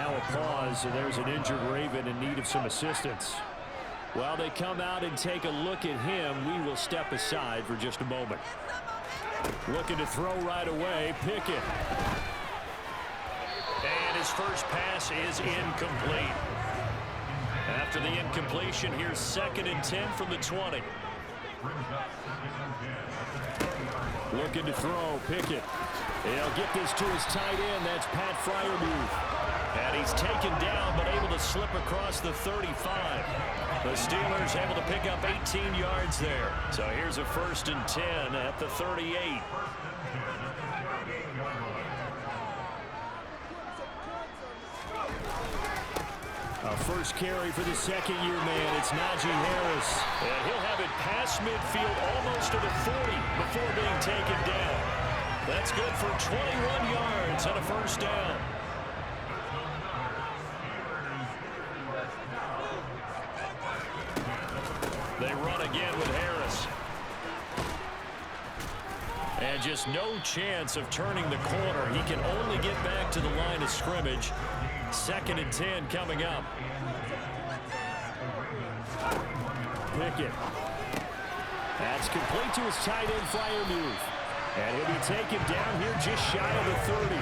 now a pause, and there's an injured Raven in need of some assistance. While they come out and take a look at him, we will step aside for just a moment. Looking to throw right away, Pickett. And his first pass is incomplete. After the incompletion, here's 2nd and 10 from the 20. Looking to throw, Pickett. He'll get this to his tight end. That's Pat Freiermuth. And he's taken down, but able to slip across the 35. The Steelers able to pick up 18 yards there. So here's a 1st and 10 at the 38. A first carry for the second-year man. It's Najee Harris. And he'll have it past midfield almost to the 40 before being taken down. That's good for 21 yards and a 1st down. They run again with Harris. And just no chance of turning the corner. He can only get back to the line of scrimmage. 2nd and 10 coming up. Pickett. That's complete to his tight end, Freiermuth. And he'll be taken down here just shy of the 30.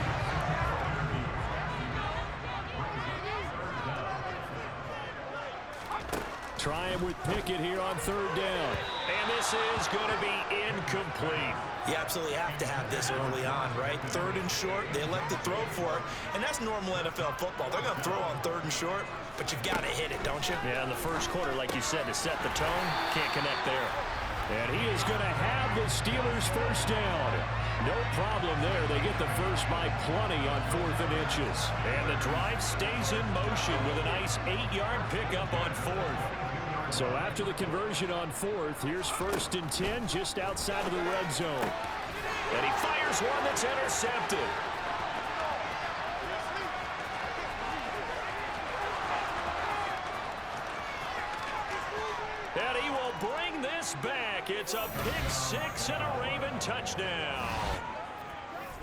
Trying with Pickett here on 3rd down. And this is going to be incomplete. You absolutely have to have this early on, right? 3rd and short, they elect to throw for it. And that's normal NFL football. They're going to throw on 3rd and short, but you've got to hit it, don't you? Yeah, in the first quarter, like you said, to set the tone, can't connect there. And he is going to have the Steelers' 1st down. No problem there. They get the first by plenty on 4th and inches. And the drive stays in motion with a nice 8-yard pickup on 4th. So after the conversion on 4th, here's 1st and 10 just outside of the red zone. And he fires one that's intercepted. And he will bring this back. It's a pick 6 and a Raven touchdown.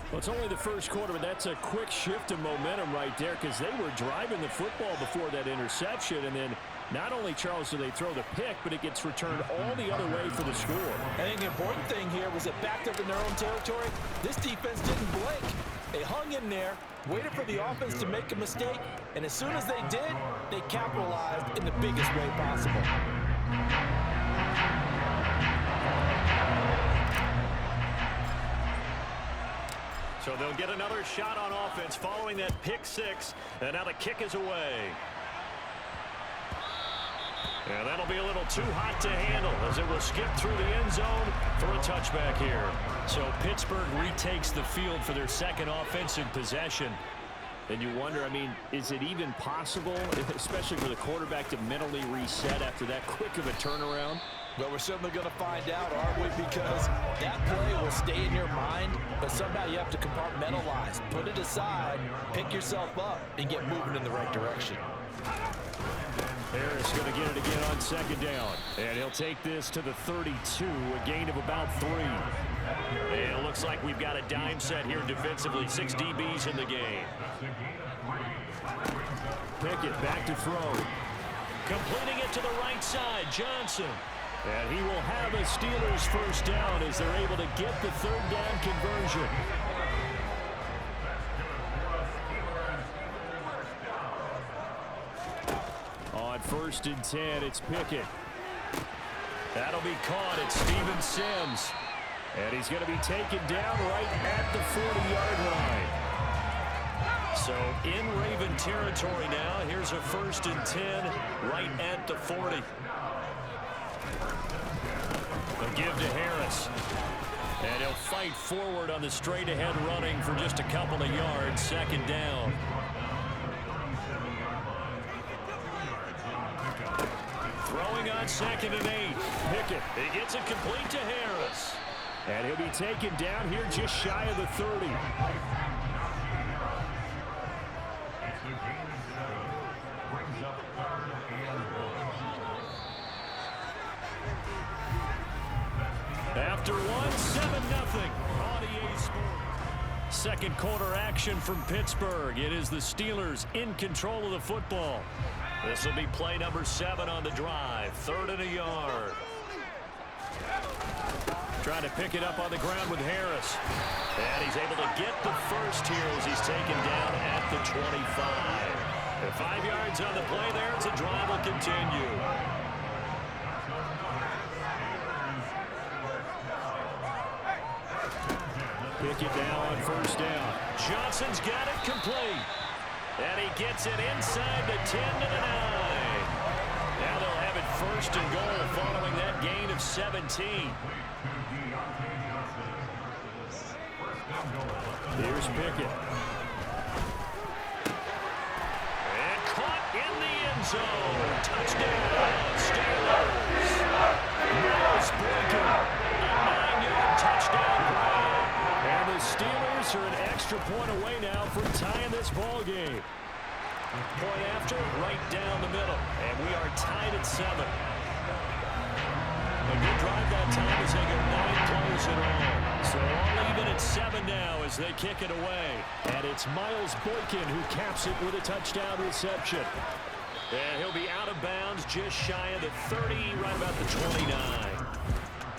Well, it's only the first quarter, but that's a quick shift in momentum right there because they were driving the football before that interception. And then not only, Charles, do they throw the pick, but it gets returned all the other way for the score. I think the important thing here was it backed up in their own territory. This defense didn't blink. They hung in there, waited for the offense to make a mistake, and as soon as they did, they capitalized in the biggest way possible. So they'll get another shot on offense following that pick 6, and now the kick is away. And that'll be a little too hot to handle as it will skip through the end zone for a touchback here. So Pittsburgh retakes the field for their 2nd offensive possession. And you wonder, I mean, is it even possible, especially for the quarterback, to mentally reset after that quick of a turnaround? Well, we're certainly going to find out, aren't we? Because that play will stay in your mind, but somehow you have to compartmentalize. Put it aside, pick yourself up, and get moving in the right direction. Harris going to get it again on 2nd down. And he'll take this to the 32, a gain of about 3. And it looks like we've got a dime set here defensively. 6 DBs in the game. Pickett back to throw. Completing it to the right side, Johnson. And he will have a Steelers 1st down as they're able to get the 3rd down conversion. On 1st and 10, it's Pickett. That'll be caught. It's Steven Sims. And he's going to be taken down right at the 40-yard line. So in Raven territory now. Here's a 1st and 10 right at the 40. They'll give to Harris. And he'll fight forward on the straight-ahead running for just a couple of yards. 2nd down. Throwing on 2nd and 8. Pickett. He gets it complete to Harris. And he'll be taken down here just shy of the 30. After one, 7-0 on EA Sports. Second quarter action from Pittsburgh. It is the Steelers in control of the football. This will be play number 7 on the drive. 3rd and a yard. Trying to pick it up on the ground with Harris. And he's able to get the first here as he's taken down at the 25. And 5 yards on the play there as the drive will continue. Pick it now on 1st down. Johnson's got it complete. And he gets it inside the 10 to the 9. Now they'll have it 1st and goal following that gain of 17. Here's Pickett. And caught in the end zone. Touchdown, Steelers. Miles Boykin, a 9-yard touchdown grab. And the Steelers are an extra point away now from tying this ball game. Point after, right down the middle. And we are tied at 7. A good drive that time as they go 9 plays in all. So all even at 7 now as they kick it away. And it's Miles Boykin who caps it with a touchdown reception. And he'll be out of bounds just shy of the 30, right about the 29.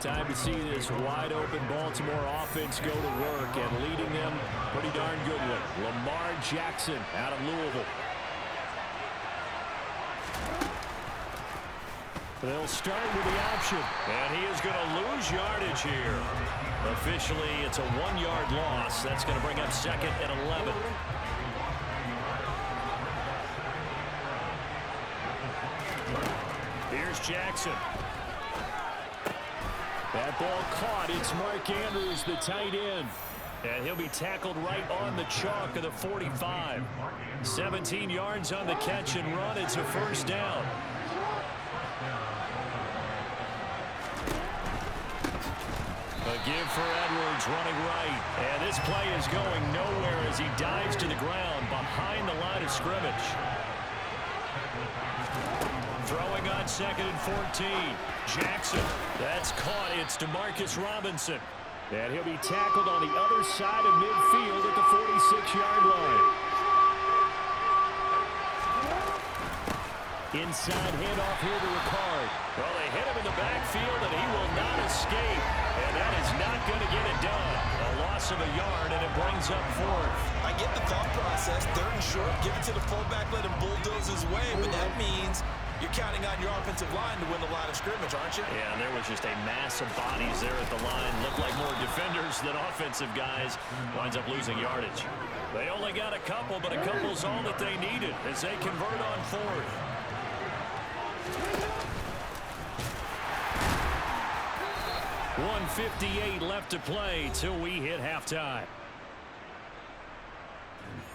Time to see this wide-open Baltimore offense go to work, and leading them pretty darn good one. Lamar Jackson out of Louisville. They'll start with the option. And he is going to lose yardage here. Officially, it's a 1-yard loss. That's going to bring up 2nd and 11. Here's Jackson. That ball caught. It's Mark Andrews, the tight end. And he'll be tackled right on the chalk of the 45. 17 yards on the catch and run. It's a 1st down. A give for Edwards running right. And this play is going nowhere as he dives to the ground behind the line of scrimmage. Throwing on 2nd and 14. Jackson. That's caught. It's Demarcus Robinson. And he'll be tackled on the other side of midfield at the 46-yard line. Inside handoff here to Ricard. Well, they hit him in the backfield, and he will not escape. And that is not going to get it done. A loss of a yard, and it brings up 4th. I get the thought process. 3rd and short, give it to the fullback, let him bulldoze his way. But that means you're counting on your offensive line to win the line of scrimmage, aren't you? Yeah, and there was just a mass of bodies there at the line. Looked like more defenders than offensive guys. Winds up losing yardage. They only got a couple, but a couple's all that they needed as they convert on 4th. .158 left to play till we hit halftime.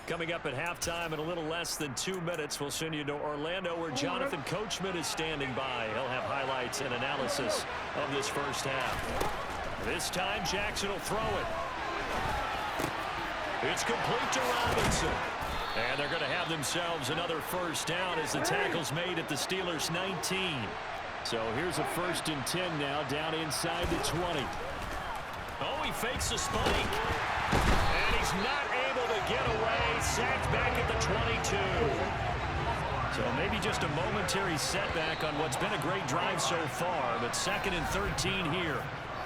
Coming up at halftime in a little less than 2 minutes, we'll send you to Orlando where Jonathan Coachman is standing by. He'll have highlights and analysis of this 1st half. This time Jackson will throw it. It's complete to Robinson. And they're going to have themselves another 1st down as the tackle's made at the Steelers' 19. So here's a 1st and 10 now down inside the 20. Oh, he fakes a spike. And he's not able to get away. Sacked back at the 22. So maybe just a momentary setback on what's been a great drive so far. But 2nd and 13 here.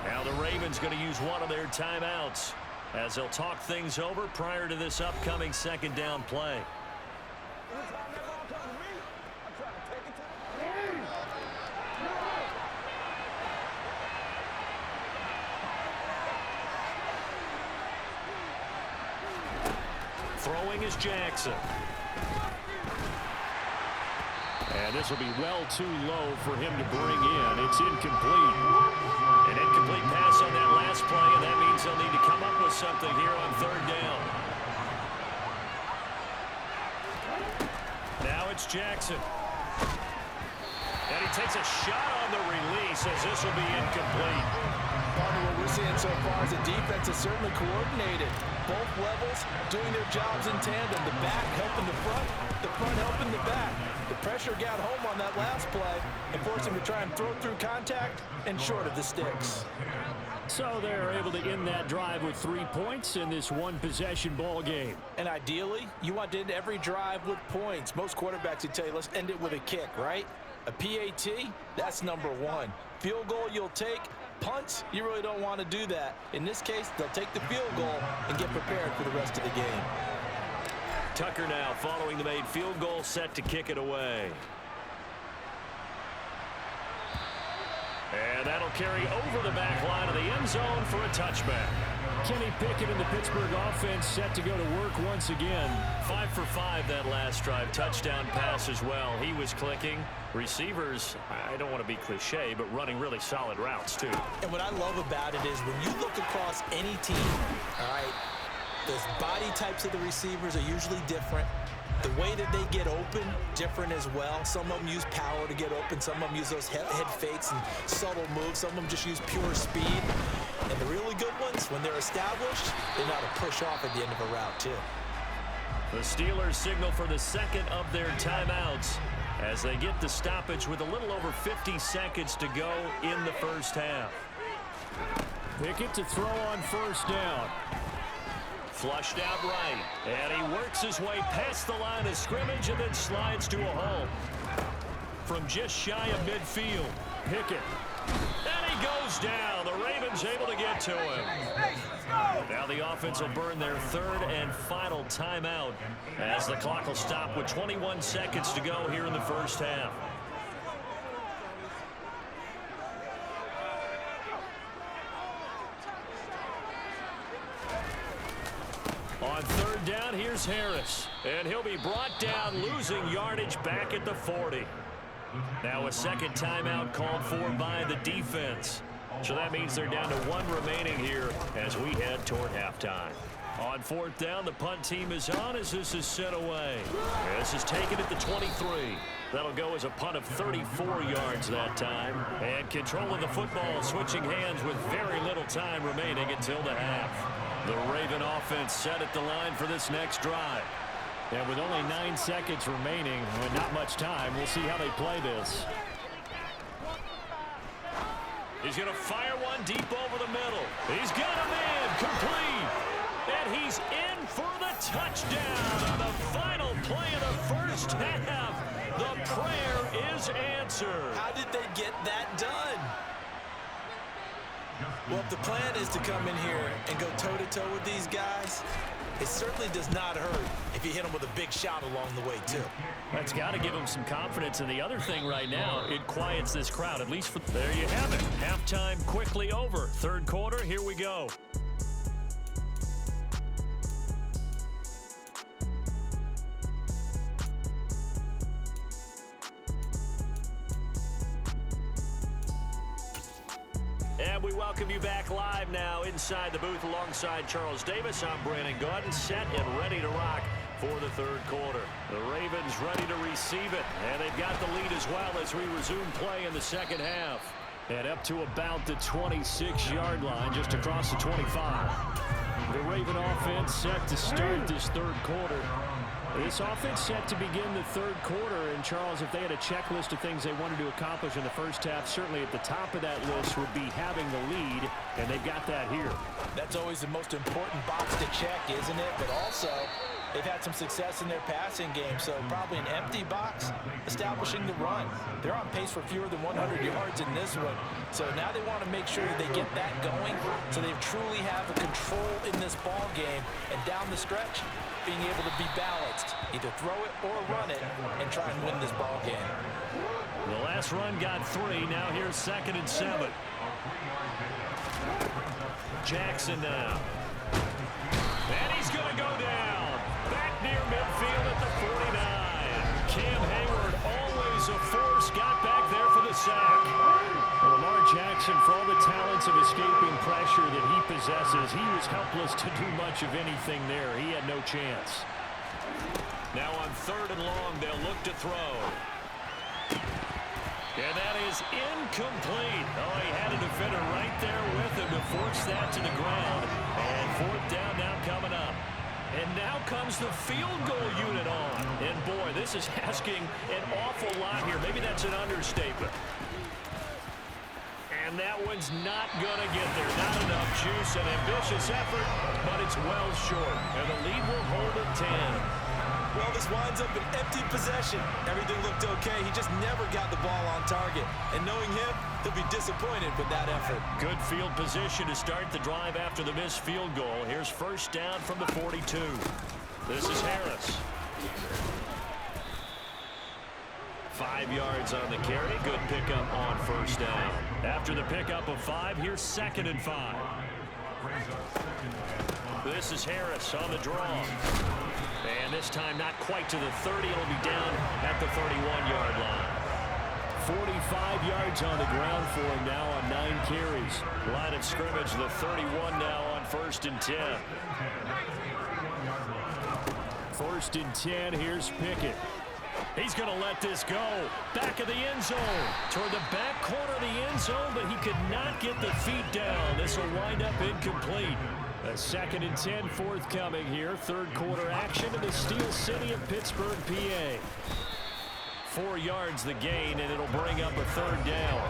Now the Ravens going to use one of their timeouts as they'll talk things over prior to this upcoming 2nd down play. Throwing is Jackson. And this will be well too low for him to bring in. It's incomplete. An incomplete pass on that last play, and that means they'll need to come up with something here on 3rd down. Now it's Jackson. And he takes a shot on the release as this will be incomplete. Partner, what we're seeing so far is the defense is certainly coordinated. Both levels doing their jobs in tandem. The back helping the front helping the back. The pressure got home on that last play and forced him to try and throw through contact and short of the sticks. So they're able to end that drive with 3 points in this one-possession ball game. And ideally, you want to end every drive with points. Most quarterbacks would tell you, let's end it with a kick, right? A PAT, that's number one. Field goal you'll take. Punts, you really don't want to do that. In this case, they'll take the field goal and get prepared for the rest of the game. Tucker now following the made field goal, set to kick it away. And that'll carry over the back line of the end zone for a touchback. Kenny Pickett and the Pittsburgh offense set to go to work once again. 5 for 5 that last drive. Touchdown pass as well. He was clicking. Receivers, I don't want to be cliche, but running really solid routes too. And what I love about it is when you look across any team, all right, those body types of the receivers are usually different. The way that they get open, different as well. Some of them use power to get open. Some of them use those head fakes and subtle moves. Some of them just use pure speed. And the really good ones, when they're established, they know how to push off at the end of a route, too. The Steelers signal for the second of their timeouts as they get the stoppage with a little over 50 seconds to go in the first half. Pickett to throw on first down. Flushed out right, and he works his way past the line of scrimmage and then slides to a hole. From just shy of midfield, Pickett. And he goes down. The Ravens able to get to him. Now the offense will burn their third and final timeout as the clock will stop with 21 seconds to go here in the first half. On third down, here's Harris. And he'll be brought down, losing yardage back at the 40. Now a second timeout called for by the defense. So that means they're down to 1 remaining here as we head toward halftime. On fourth down, the punt team is on as this is sent away. This is taken at the 23. That'll go as a punt of 34 yards that time. And controlling the football, switching hands with very little time remaining until the half. The Raven offense set at the line for this next drive. And with only 9 seconds remaining and not much time, we'll see how they play this. He's going to fire one deep over the middle. He's got him in, complete. And he's in for the touchdown on the final play of the first half. The prayer is answered. How did they get that done? Well, if the plan is to come in here and go toe-to-toe with these guys, it certainly does not hurt if you hit them with a big shot along the way, too. That's got to give them some confidence. And the other thing right now, it quiets this crowd, at least for... There you have it. Halftime quickly over. Third quarter, here we go. And we welcome you back live now inside the booth alongside Charles Davis. I'm Brandon Gaudin, set and ready to rock for the third quarter. The Ravens ready to receive it, and they've got the lead as well as we resume play in the second half. And up to about the 26-yard line, just across the 25. The Raven offense set to start this third quarter. This offense set to begin the third quarter, and Charles, if they had a checklist of things they wanted to accomplish in the first half, certainly at the top of that list would be having the lead, and they've got that here. That's always the most important box to check, isn't it? But also, they've had some success in their passing game, so probably an empty box establishing the run. They're on pace for fewer than 100 yards in this one, so now they want to make sure that they get that going so they truly have a control in this ball game, and down the stretch, being able to be balanced, either throw it or run it, and try and win this ball game. The last run got 3. Now here's 2nd and 7. Jackson now. And he's going to go down. Back near midfield at the 49. Cam Hayward, always a force, got back there for the sack. Lamar Jackson, for all the talents of escaping pressure that he possesses, he was helpless to do much of anything there. He had no chance. Now on 3rd and long, they'll look to throw. And that is incomplete. Oh, he had a defender right there with him to force that to the ground. And fourth down now coming up. And now comes the field goal unit on. And, boy, this is asking an awful lot here. Maybe that's an understatement. And that one's not going to get there. Not enough juice. An ambitious effort, but it's well short. And the lead will hold at 10. Well, this winds up an empty possession. Everything looked okay. He just never got the ball on target. And knowing him, he'll be disappointed with that effort. Good field position to start the drive after the missed field goal. Here's first down from the 42. This is Harris. 5 yards on the carry. Good pickup on first down. After the pickup of 5, here's 2nd and 5. This is Harris on the draw. And this time not quite to the 30. It'll be down at the 31-yard line. 45 yards on the ground for him now on 9 carries. Line of scrimmage, the 31 now on 1st and 10. 1st and 10, here's Pickett. He's going to let this go. Back of the end zone. Toward the back corner of the end zone, but he could not get the feet down. This will wind up incomplete. A 2nd and 10 forthcoming here. Third quarter action in the Steel City of Pittsburgh, PA. 4 yards the gain, and it'll bring up a 3rd down.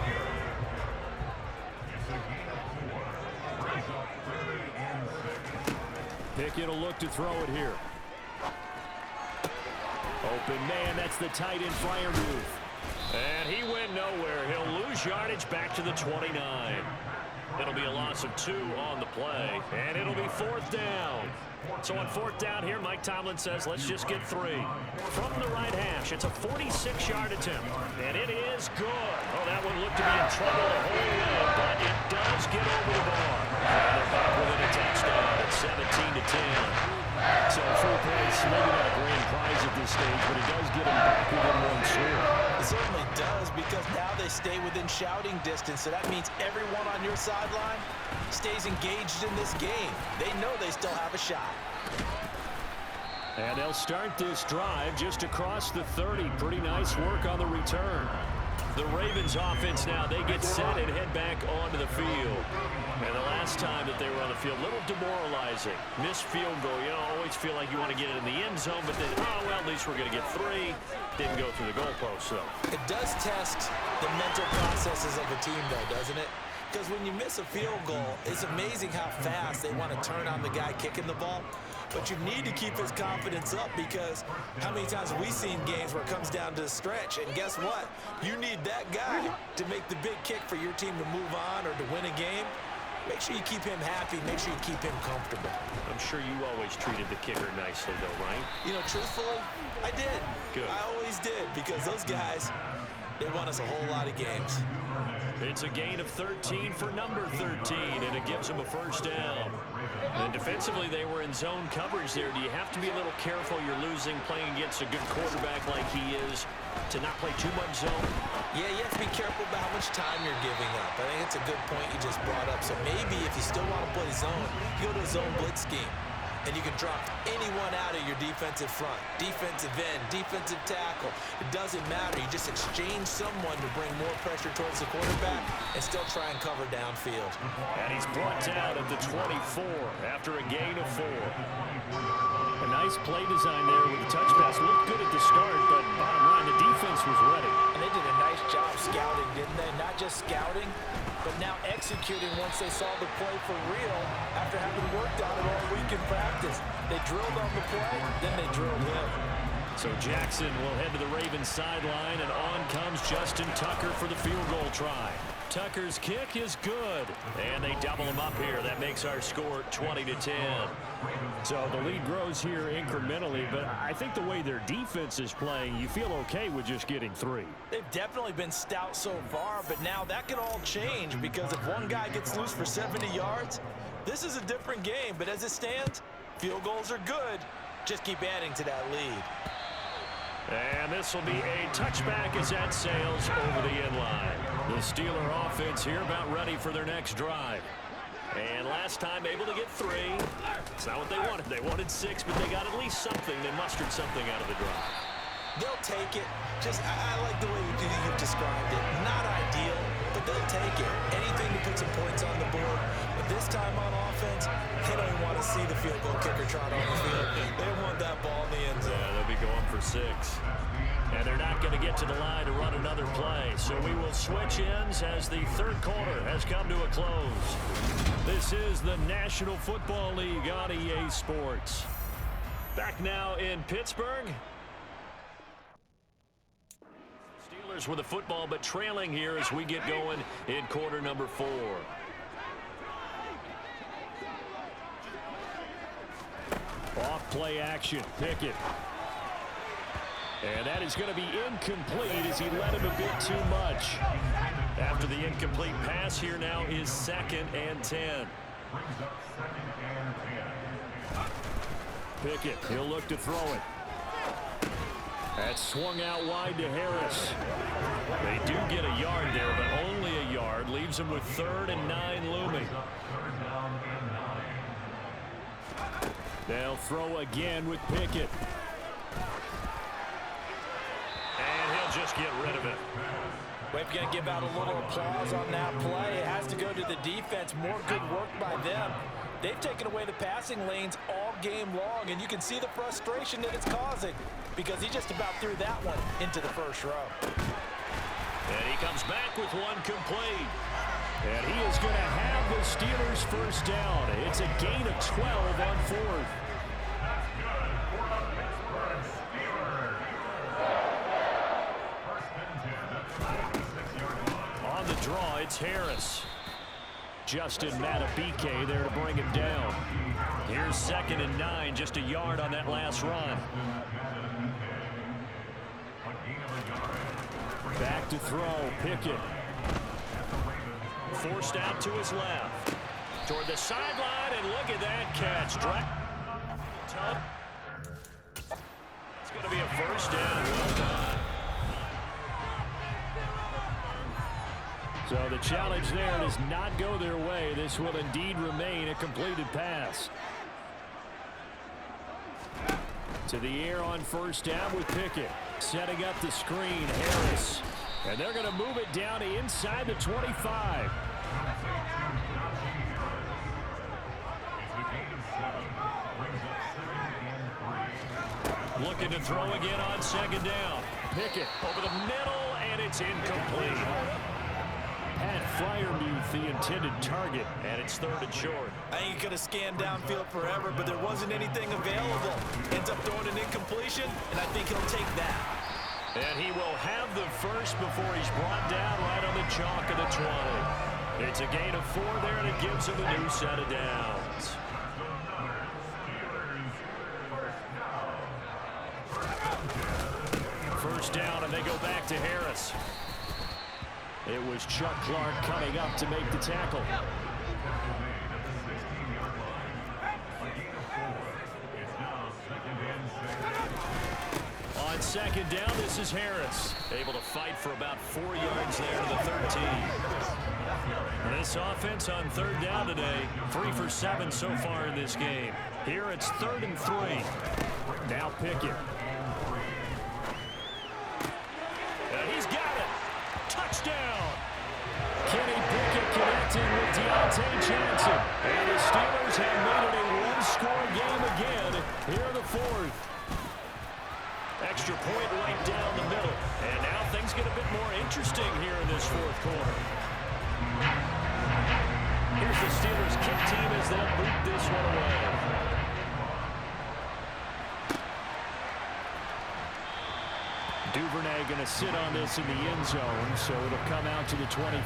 Pickett will look to throw it here. Open man, that's the tight end flyer move. And he went nowhere. He'll lose yardage back to the 29. It'll be a loss of 2 on the play, and it'll be 4th down. So on 4th down here, Mike Tomlin says, let's just get 3. From the right hash, it's a 46-yard attempt, and it is good. Oh, that one looked to be in trouble the whole way, but it does get over the bar. And they're back within a touchdown at 17-10. So 4 points, maybe not a grand prize at this stage, but it does get them back within 1 score. It certainly does, because now they stay within shouting distance, so that means everyone on your sideline stays engaged in this game. They know they still have a shot. And they'll start this drive just across the 30. Pretty nice work on the return. The Ravens offense now, they get set and head back onto the field. And the last time that they were on the field, a little demoralizing. Missed field goal. You know, always feel like you want to get it in the end zone, but then, oh, well, at least we're going to get 3. Didn't go through the goalpost, though. It does test the mental processes of a team, though, doesn't it? Because when you miss a field goal, it's amazing how fast they want to turn on the guy kicking the ball. But you need to keep his confidence up, because how many times have we seen games where it comes down to the stretch, and guess what? You need that guy to make the big kick for your team to move on or to win a game. Make sure you keep him happy. Make sure you keep him comfortable. I'm sure you always treated the kicker nicely, though, right? You know, truthfully, I did. Good. I always did, because those guys, they won us a whole lot of games. It's a gain of 13 for number 13, and it gives them a first down. And defensively, they were in zone coverage there. Do you have to be a little careful? You're losing playing against a good quarterback like he is to not play too much zone? Yeah, you have to be careful about how much time you're giving up. I think it's a good point you just brought up. So maybe if you still want to play zone, you go to a zone blitz scheme. And you can drop anyone out of your defensive front. Defensive end, defensive tackle. It doesn't matter. You just exchange someone to bring more pressure towards the quarterback and still try and cover downfield. And he's brought down at the 24 after a gain of 4. A nice play design there with the touch pass. Looked good at the start, but bottom line, the defense was ready. And they did a nice job scouting, didn't they? Not just scouting, but now executing once they saw the play for real after having worked on it all week in practice. They drilled on the play, then they drilled him. So Jackson will head to the Ravens sideline, and on comes Justin Tucker for the field goal try. Tucker's kick is good, and they double him up here. That makes our score 20-10. So the lead grows here incrementally, but I think the way their defense is playing, you feel okay with just getting 3. They've definitely been stout so far, but now that can all change, because if one guy gets loose for 70 yards, this is a different game. But as it stands, field goals are good. Just keep adding to that lead. And this will be a touchback as that sails over the end line. The Steeler offense here about ready for their next drive. And last time able to get 3. It's not what they wanted. They wanted 6, but they got at least something. They mustered something out of the drive. They'll take it. I like the way you've described it. Not ideal, but they'll take it. Anything to put some points on the board. But this time on offense, they don't even want to see the field goal kicker trot on the field. They want that ball in the end zone. Yeah, they'll be going for 6. And they're not going to get to the line to run another play. So we will switch ends as the third quarter has come to a close. This is the National Football League on EA Sports. Back now in Pittsburgh. Steelers with the football, but trailing here as we get going in quarter number 4. Off play action. Pickett. And that is going to be incomplete as he led him a bit too much. After the incomplete pass, here now is 2nd and 10. Pickett, he'll look to throw it. That's swung out wide to Harris. They do get a yard there, but only a yard. Leaves them with 3rd and 9 looming. They'll throw again with Pickett. And he'll just get rid of it. We're going to give out a little applause on that play. It has to go to the defense. More good work by them. They've taken away the passing lanes all game long, and you can see the frustration that it's causing because he just about threw that one into the first row. And he comes back with one complete. And he is going to have the Steelers first down. It's a gain of 12 on 4th. On the draw, it's Harris. Justin Matabike there to bring him down. Here's 2nd and 9, just a yard on that last run. Back to throw, Pickett. Forced out to his left. Toward the sideline, and look at that catch. It's going to be a first down. Well done. So the challenge there does not go their way. This will indeed remain a completed pass. To the air on first down with Pickett. Setting up the screen, Harris. And they're going to move it down to inside the 25. Looking to throw again on 2nd down. Pickett over the middle, and it's incomplete. Pat Fryermuth, the intended target, and it's 3rd and short. I think he could have scanned downfield forever, but there wasn't anything available. Ends up throwing an incompletion, and I think he'll take that. And he will have the first before he's brought down right on the chalk of the 20. It's a gain of 4 there, and it gives him a new set of downs. First down, and they go back to Harris. It was Chuck Clark coming up to make the tackle. On 2nd down, this is Harris. Able to fight for about 4 yards there to the 13. This offense on 3rd down today, 3 for 7 so far in this game. Here it's 3rd and 3. Now Pickett. And he's got it. Touchdown. Kenny Pickett connecting with Deontay Johnson. And the Steelers have made it a one-score game again here in the 4th. Extra point right down the middle. And now things get a bit more interesting here in this 4th quarter. Here's the Steelers kick team as they'll boot this one away. Duvernay going to sit on this in the end zone, so it'll come out to the 25.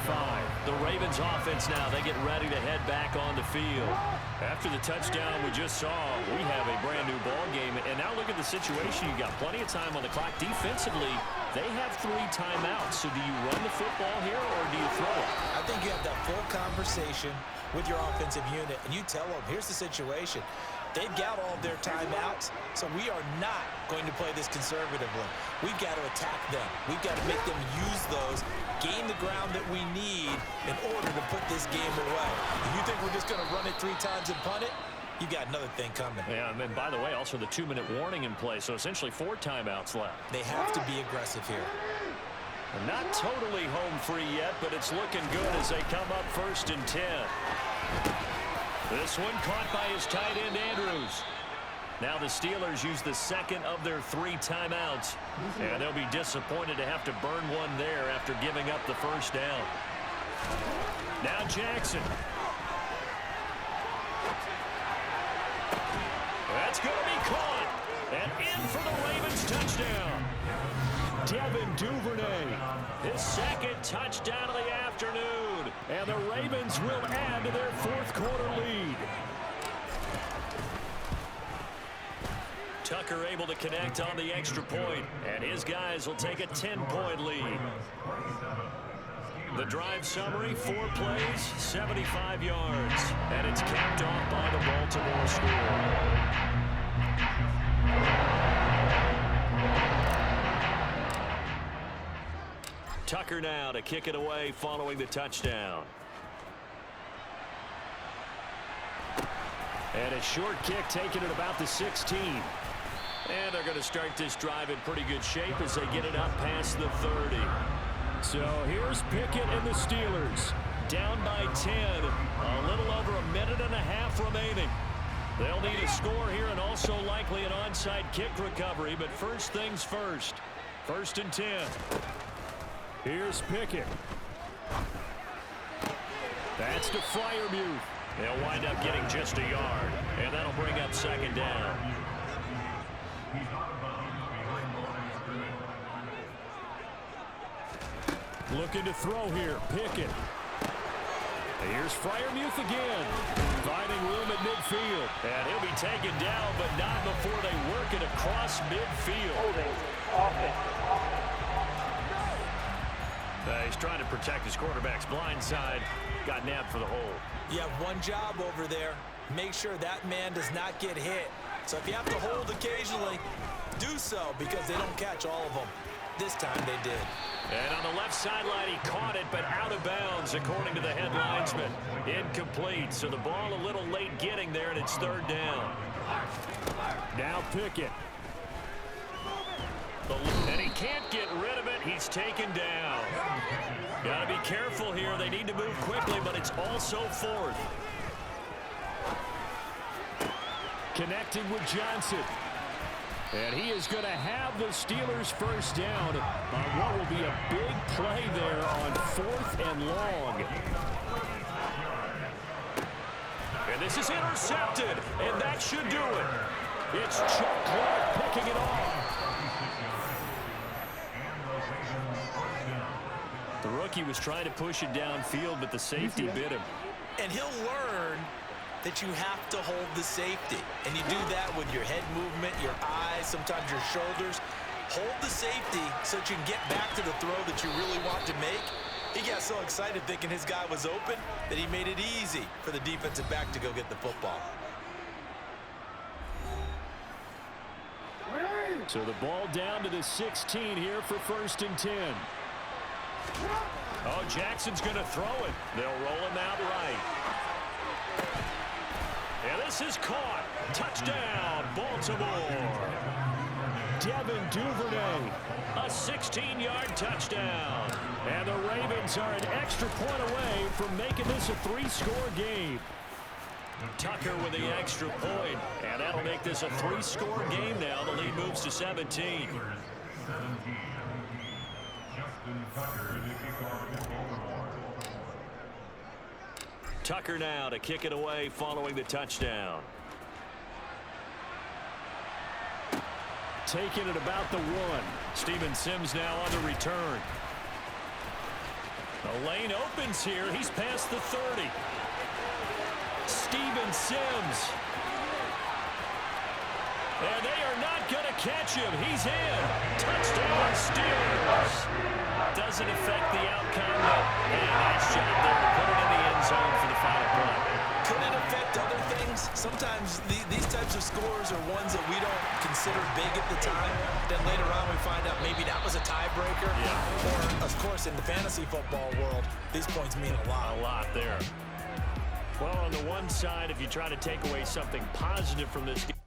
The Ravens offense now, they get ready to head back on the field. After the touchdown we just saw, we have a brand new ball game. And now look at the situation. You got plenty of time on the clock. Defensively, they have 3 timeouts. So do you run the football here or do you throw it? I think you have that full conversation with your offensive unit, and you tell them, here's the situation. They've got all their timeouts, so we are not going to play this conservatively. We've got to attack them. We've got to make them use those, gain the ground that we need in order to put this game away. If you think we're just going to run it 3 times and punt it, you got another thing coming. Yeah, and then, by the way, also the 2-minute warning in play, so essentially 4 timeouts left. They have to be aggressive here. Not totally home free yet, but it's looking good as they come up 1st and 10. This one caught by his tight end, Andrews. Now the Steelers use the second of their 3 timeouts, and they'll be disappointed to have to burn one there after giving up the first down. Now Jackson. That's going to be caught, and in for the Ravens touchdown. Devin Duvernay, his 2nd touchdown of the afternoon, and the Ravens will add to their 4th quarter lead. Tucker able to connect on the extra point, and his guys will take a 10-point lead. The drive summary, 4 plays, 75 yards, and it's capped off by the Baltimore score. Tucker now to kick it away following the touchdown. And a short kick taken at about the 16. And they're going to start this drive in pretty good shape as they get it up past the 30. So here's Pickett and the Steelers. Down by 10. A little over a minute and a half remaining. They'll need a score here and also likely an onside kick recovery. But first things first. 1st and 10. Here's Pickett. That's to Freiermuth. They'll wind up getting just a yard. And that'll bring up 2nd down. Looking to throw here. Pickett. Here's Freiermuth again. Finding room at midfield. And he'll be taken down, but not before they work it across midfield. Holding. Offense. He's trying to protect his quarterback's blind side. Got nabbed for the hole. You have one job over there. Make sure that man does not get hit. So if you have to hold occasionally, do so because they don't catch all of them. This time they did. And on the left sideline, he caught it, but out of bounds, according to the head linesman. Incomplete, so the ball a little late getting there, and it's 3rd down. Now Pickett. And he can't get rid of it. He's taken down. Got to be careful here. They need to move quickly, but it's also 4th. Connecting with Johnson. And he is going to have the Steelers first down on what will be a big play there on 4th and long. And this is intercepted, and that should do it. It's Chuck Clark picking it off. The rookie was trying to push it downfield, but the safety bit him. And he'll learn that you have to hold the safety. And you do that with your head movement, your eyes, sometimes your shoulders. Hold the safety so that you can get back to the throw that you really want to make. He got so excited thinking his guy was open that he made it easy for the defensive back to go get the football. So the ball down to the 16 here for 1st and 10. Oh, Jackson's going to throw it. They'll roll him out right. And this is caught. Touchdown, Baltimore. Devin Duvernay, a 16-yard touchdown. And the Ravens are an extra point away from making this a 3-score game. Tucker with the extra point, and that'll make this a 3-score game now. The lead moves to 17. Tucker now to kick it away following the touchdown. Taking it about the 1. Steven Sims now on the return. The lane opens here. He's past the 30. Steven Sims. And they are not going to catch him. He's in. Touchdown, Steelers. Doesn't affect the outcome. And nice job there to put it in the end zone for the final play. Could it affect other things? Sometimes these types of scores are ones that we don't consider big at the time. Then later on we find out maybe that was a tiebreaker. Yeah. Or, of course, in the fantasy football world, these points mean a lot. A lot there. Well, on the one side, if you try to take away something positive from this game,